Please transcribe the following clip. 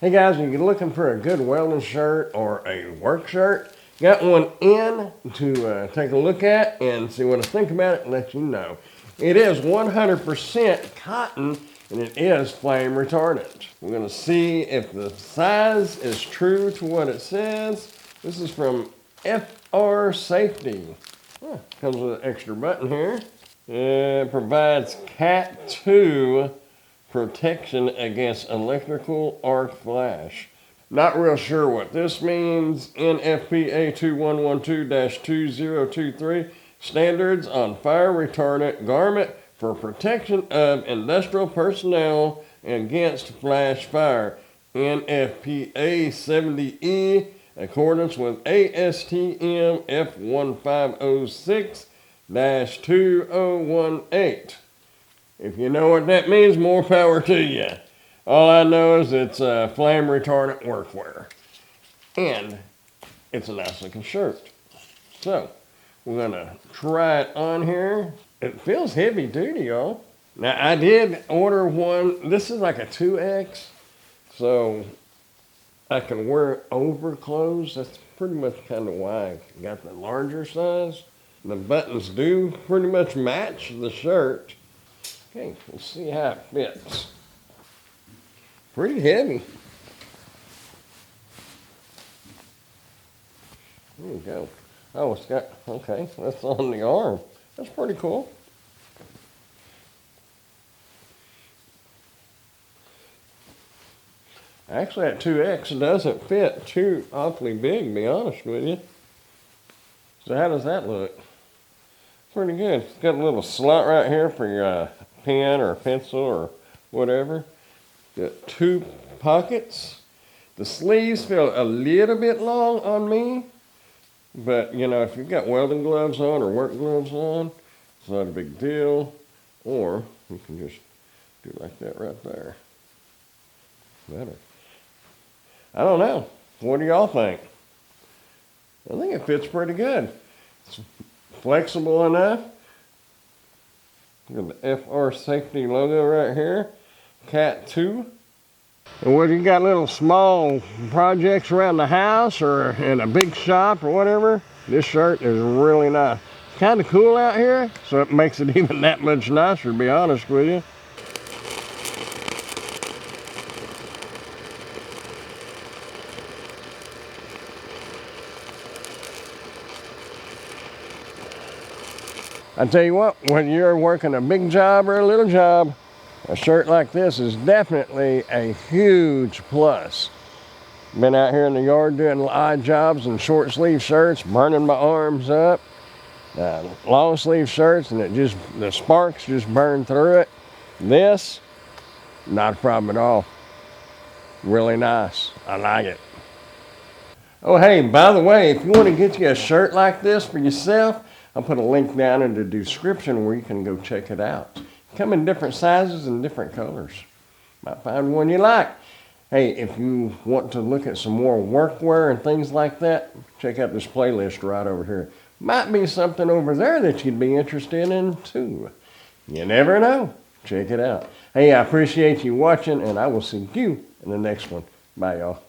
Hey guys, if you're looking for a good welding shirt or a work shirt, got one in to take a look at and see what I think about it and let you know. It is 100% cotton and it is flame retardant. We're going to see if the size is true to what it says. This is from SKSAFETY. Comes with an extra button here. It provides Cat 2 protection against electrical arc flash. Not real sure what this means. NFPA 2112-2023 standards on fire retardant garment for protection of industrial personnel against flash fire. NFPA 70E accordance with ASTM F1506-2018. If you know what that means, more power to you. All I know is it's flame retardant workwear. And it's a nice looking shirt. So, we're gonna try it on here. It feels heavy duty, y'all. Now, I did order one. This is like a 2X. So, I can wear it over clothes. That's pretty much kind of why I got the larger size. The buttons do pretty much match the shirt. Okay, let's see how it fits. Pretty heavy. There you go. Oh, it's got, okay, that's on the arm. That's pretty cool. Actually, that 2X doesn't fit too awfully big, to be honest with you. So how does that look? Pretty good. It's got a little slot right here for your pen or pencil or whatever. Got 2 pockets. The sleeves feel a little bit long on me, but you know, if you've got welding gloves on or work gloves on, it's not a big deal. Or you can just do like that right there. Better. I don't know. What do y'all think? I think it fits pretty good. It's flexible enough. Got the SKSAFETY logo right here. Cat 2. And whether you got little small projects around the house or in a big shop or whatever, this shirt is really nice. It's kind of cool out here, so it makes it even that much nicer, to be honest with you. I tell you what, when you're working a big job or a little job, a shirt like this is definitely a huge plus. Been out here in the yard doing odd jobs in short sleeve shirts, burning my arms up. Long sleeve shirts, and the sparks just burn through it. This, not a problem at all. Really nice. I like it. Oh, hey, by the way, if you want to get you a shirt like this for yourself, I'll put a link down in the description where you can go check it out. Come in different sizes and different colors. Might find one you like. Hey, if you want to look at some more workwear and things like that, check out this playlist right over here. Might be something over there that you'd be interested in too. You never know. Check it out. Hey, I appreciate you watching, and I will see you in the next one. Bye, y'all.